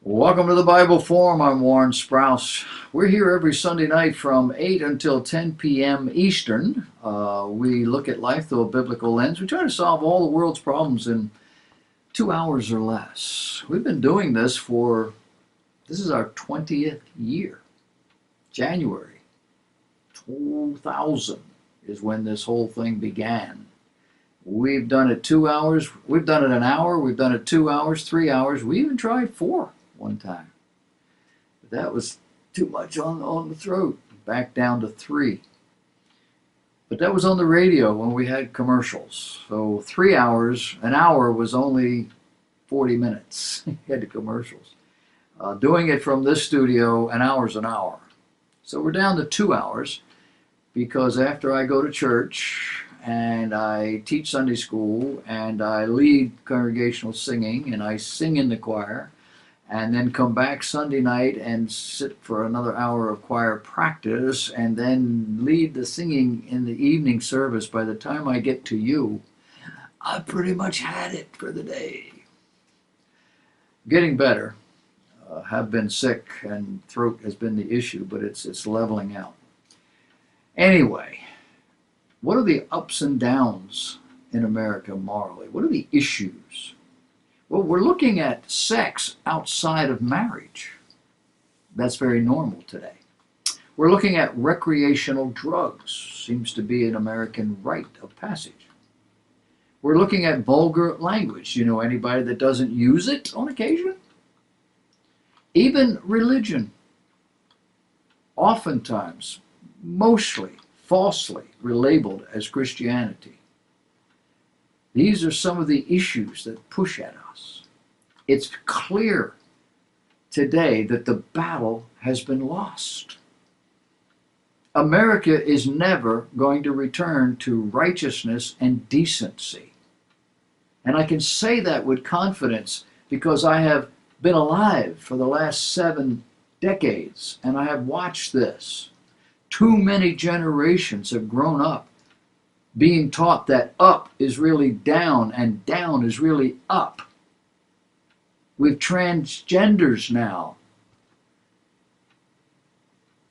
Welcome to the Bible Forum. I'm Warren Sprouse. We're here every Sunday night from 8 until 10 p.m. Eastern. We look at life through a biblical lens. We try to solve all the world's problems in 2 hours or less. We've been doing this this is our 20th year. January 2000 is when this whole thing began. We've done it 2 hours. We've done it an hour. We've done it 2 hours, 3 hours. We even tried 4 one time. But that was too much on the throat. Back down to 3. But that was on the radio when we had commercials. So 3 hours, an hour was only 40 minutes. You had the commercials. Doing it from this studio, an hour's an hour. So we're down to 2 hours because after I go to church and I teach Sunday school and I lead congregational singing and I sing in the choir and then come back Sunday night and sit for another hour of choir practice and then lead the singing in the evening service. By the time I get to you, I pretty much had it for the day. Getting better. Have been sick and throat has been the issue, but it's leveling out. Anyway, what are the ups and downs in America morally? What are the issues? Well, we're looking at sex outside of marriage. That's very normal today. We're looking at recreational drugs. Seems to be an American rite of passage. We're looking at vulgar language. You know anybody that doesn't use it on occasion? Even religion. Oftentimes, mostly, falsely relabeled as Christianity. These are some of the issues that push at us. It's clear today that the battle has been lost. America is never going to return to righteousness and decency. And I can say that with confidence because I have been alive for the last 7 decades and I have watched this. Too many generations have grown up being taught that up is really down and down is really up. We've transgenders now,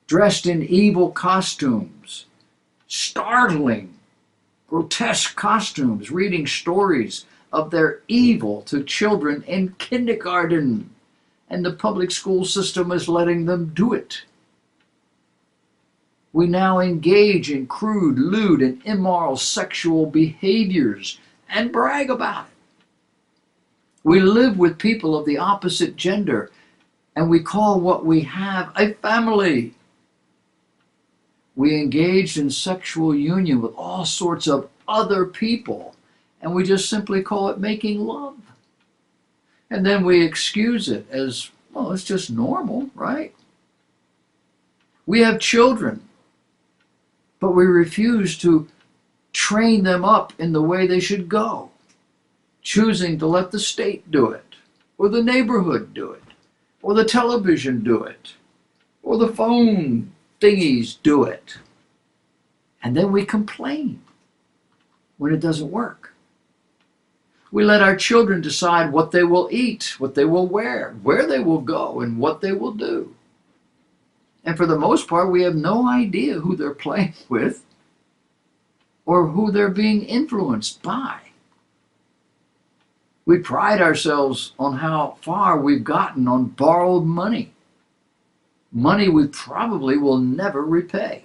dressed in evil costumes, startling, grotesque costumes, reading stories of their evil to children in kindergarten, and the public school system is letting them do it. We now engage in crude, lewd, and immoral sexual behaviors and brag about it. We live with people of the opposite gender and we call what we have a family. We engaged in sexual union with all sorts of other people and we just simply call it making love. And then we excuse it as, well, it's just normal, right? We have children, but we refuse to train them up in the way they should go, choosing to let the state do it, or the neighborhood do it, or the television do it, or the phone thingies do it. And then we complain when it doesn't work. We let our children decide what they will eat, what they will wear, where they will go, and what they will do. And for the most part, we have no idea who they're playing with or who they're being influenced by. We pride ourselves on how far we've gotten on borrowed money. Money we probably will never repay.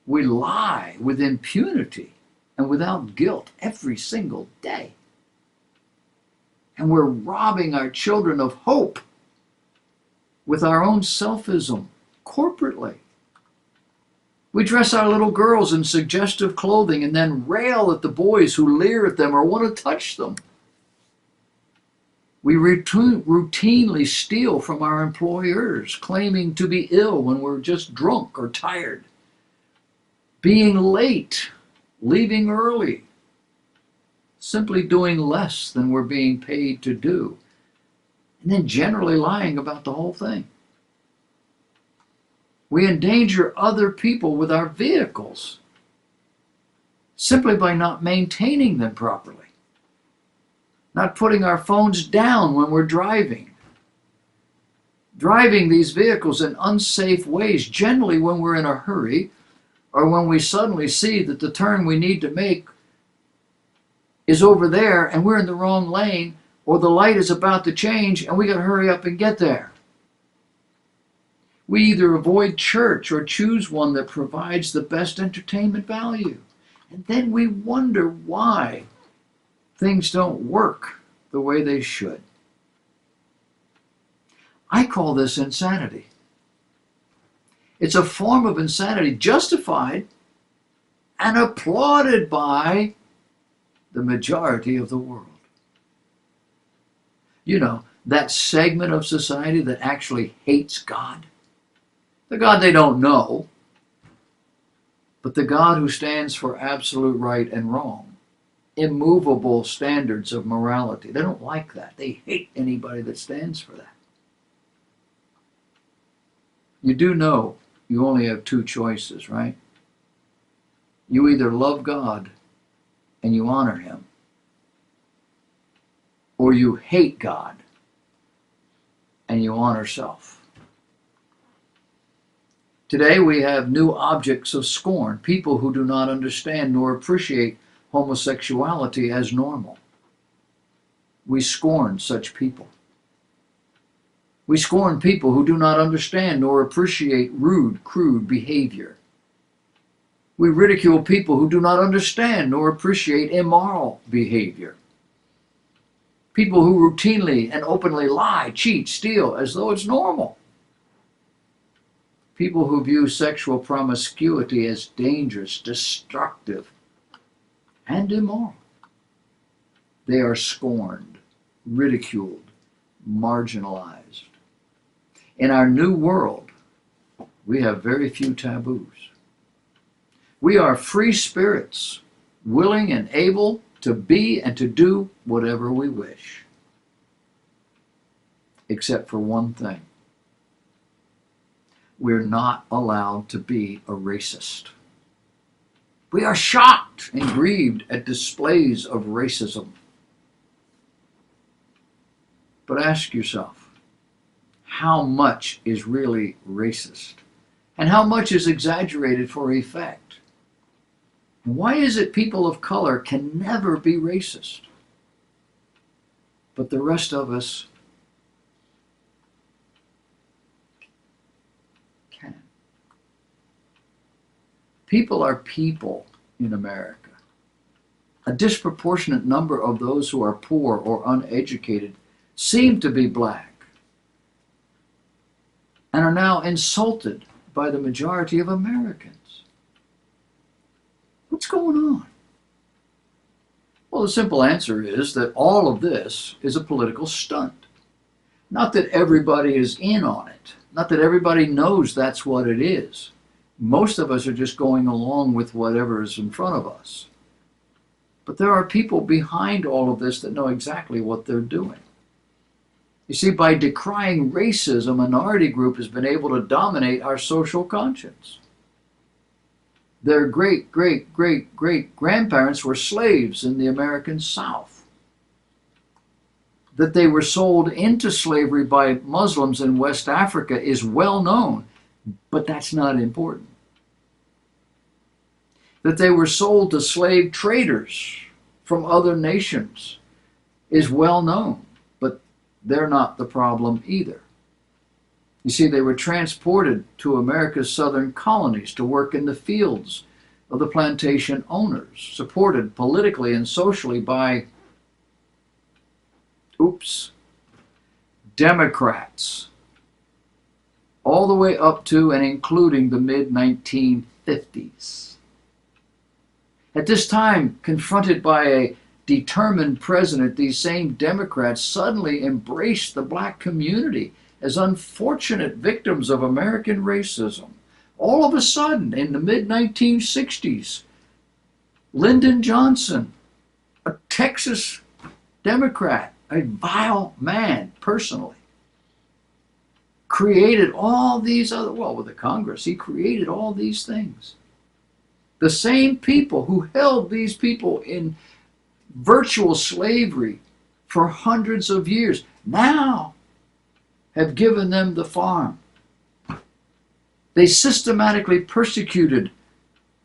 We lie with impunity and without guilt every single day. And we're robbing our children of hope with our own selfism corporately. We dress our little girls in suggestive clothing and then rail at the boys who leer at them or want to touch them. We routinely steal from our employers, claiming to be ill when we're just drunk or tired. Being late, leaving early, simply doing less than we're being paid to do. And then generally lying about the whole thing. We endanger other people with our vehicles simply by not maintaining them properly. Not putting our phones down when we're driving. driving these vehicles in unsafe ways, generally when we're in a hurry or when we suddenly see that the turn we need to make is over there and we're in the wrong lane, or the light is about to change and we got to hurry up and get there. We either avoid church or choose one that provides the best entertainment value. And then we wonder why things don't work the way they should. I call this insanity. It's a form of insanity justified and applauded by the majority of the world. You know, that segment of society that actually hates God. The God they don't know, but the God who stands for absolute right and wrong, immovable standards of morality. They don't like that. They hate anybody that stands for that. You do know you only have two choices, right? You either love God and you honor Him, or you hate God and you honor self. Today we have new objects of scorn, people who do not understand nor appreciate homosexuality as normal. We scorn such people. We scorn people who do not understand nor appreciate rude, crude behavior. We ridicule people who do not understand nor appreciate immoral behavior. People who routinely and openly lie, cheat, steal as though it's normal. People who view sexual promiscuity as dangerous, destructive, and immoral. They are scorned, ridiculed, marginalized. In our new world, we have very few taboos. We are free spirits, willing and able to be and to do whatever we wish. Except for one thing. We're not allowed to be a racist. We are shocked and grieved at displays of racism. But ask yourself, how much is really racist? And how much is exaggerated for effect? And why is it people of color can never be racist, but the rest of us can? People are people in America. A disproportionate number of those who are poor or uneducated seem to be black and are now insulted by the majority of Americans. What's going on? Well, the simple answer is that all of this is a political stunt. Not that everybody is in on it. Not that everybody knows that's what it is. Most of us are just going along with whatever is in front of us. But there are people behind all of this that know exactly what they're doing. You see, by decrying racism, a minority group has been able to dominate our social conscience. Their great-great-great-great-grandparents were slaves in the American South. That they were sold into slavery by Muslims in West Africa is well known, but that's not important. That they were sold to slave traders from other nations is well known, but they're not the problem either. You see, they were transported to America's southern colonies to work in the fields of the plantation owners, supported politically and socially by, Democrats, all the way up to and including the mid-1950s. At this time, confronted by a determined president, these same Democrats suddenly embraced the black community as unfortunate victims of American racism. All of a sudden, in the mid-1960s, Lyndon Johnson, a Texas Democrat, a vile man personally, created all these other, with the Congress, he created all these things. The same people who held these people in virtual slavery for hundreds of years now have given them the farm. They systematically persecuted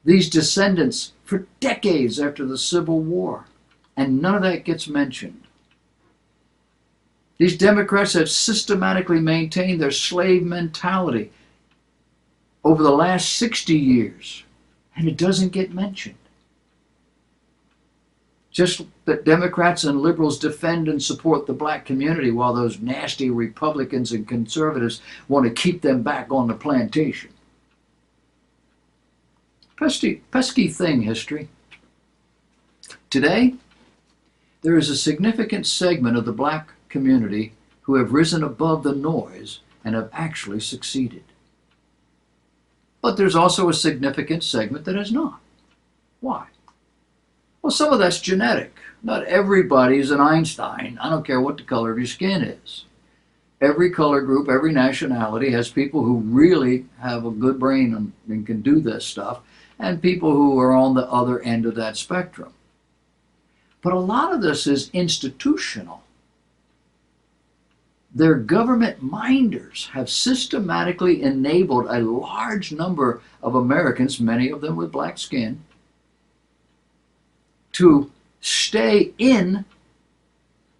these descendants for decades after the Civil War, and none of that gets mentioned. These Democrats have systematically maintained their slave mentality over the last 60 years, and it doesn't get mentioned. Just that Democrats and liberals defend and support the black community while those nasty Republicans and conservatives want to keep them back on the plantation. Pesky thing, history. Today, there is a significant segment of the black community who have risen above the noise and have actually succeeded. But there's also a significant segment that has not. Why? Well, some of that's genetic. Not everybody is an Einstein. I don't care what the color of your skin is. Every color group, every nationality has people who really have a good brain and can do this stuff, and people who are on the other end of that spectrum. But a lot of this is institutional. Their government minders have systematically enabled a large number of Americans, many of them with black skin, to stay in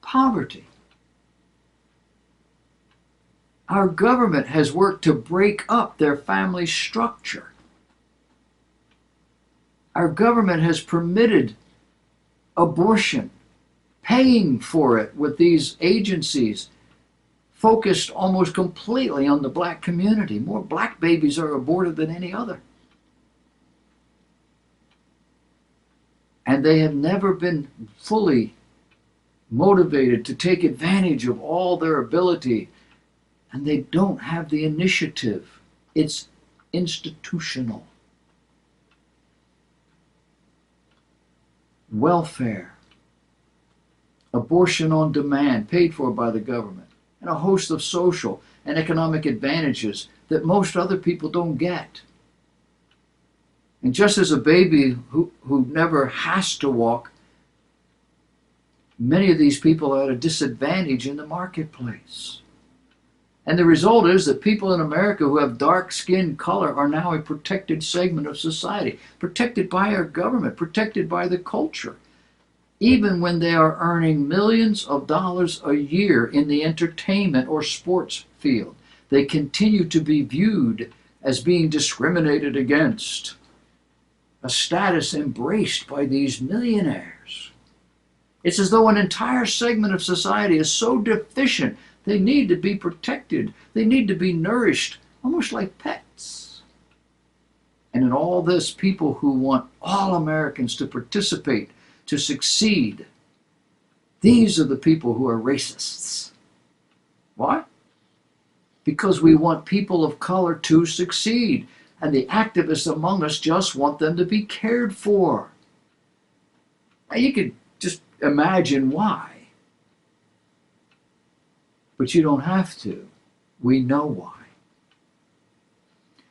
poverty. Our government has worked to break up their family structure. Our government has permitted abortion, paying for it with these agencies focused almost completely on the black community. More black babies are aborted than any other. And they have never been fully motivated to take advantage of all their ability, and they don't have the initiative. It's institutional. Welfare, abortion on demand, paid for by the government, and a host of social and economic advantages that most other people don't get. And just as a baby who never has to walk, many of these people are at a disadvantage in the marketplace. And the result is that people in America who have dark skin color are now a protected segment of society, protected by our government, protected by the culture. Even when they are earning millions of dollars a year in the entertainment or sports field, they continue to be viewed as being discriminated against, a status embraced by these millionaires. It's as though an entire segment of society is so deficient, they need to be protected, they need to be nourished, almost like pets. And in all this, people who want all Americans to participate, to succeed, these are the people who are racists. Why? Because we want people of color to succeed, and the activists among us just want them to be cared for. Now you could just imagine why. But you don't have to. We know why.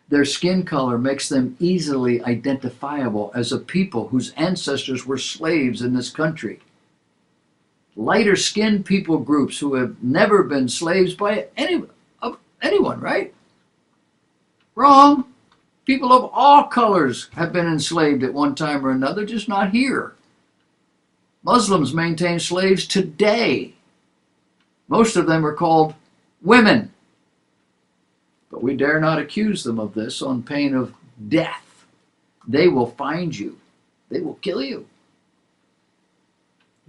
Their skin color makes them easily identifiable as a people whose ancestors were slaves in this country. Lighter skinned people groups who have never been slaves by anyone, right? Wrong. People of all colors have been enslaved at one time or another, just not here. Muslims maintain slaves today. Most of them are called women. But we dare not accuse them of this on pain of death. They will find you. They will kill you.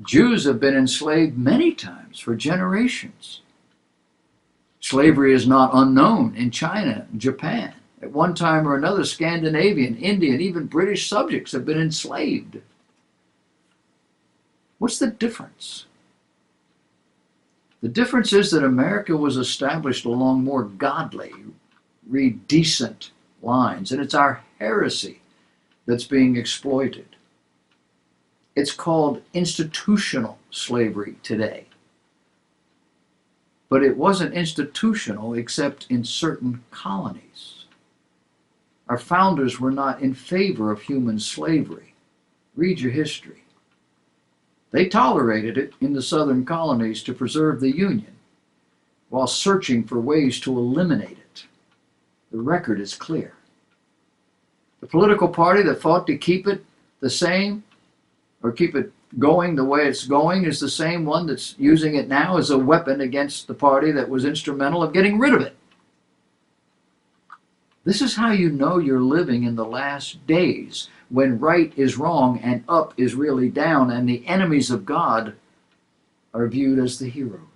Jews have been enslaved many times for generations. Slavery is not unknown in China and Japan. At one time or another, Scandinavian, Indian, even British subjects have been enslaved. What's the difference? The difference is that America was established along more godly, decent lines, and it's our heresy that's being exploited. It's called institutional slavery today. But it wasn't institutional except in certain colonies. Our founders were not in favor of human slavery. Read your history. They tolerated it in the southern colonies to preserve the Union, while searching for ways to eliminate it. The record is clear. The political party that fought to keep it the same, or keep it going the way it's going, is the same one that's using it now as a weapon against the party that was instrumental of getting rid of it. This is how you know you're living in the last days, when right is wrong and up is really down, and the enemies of God are viewed as the heroes.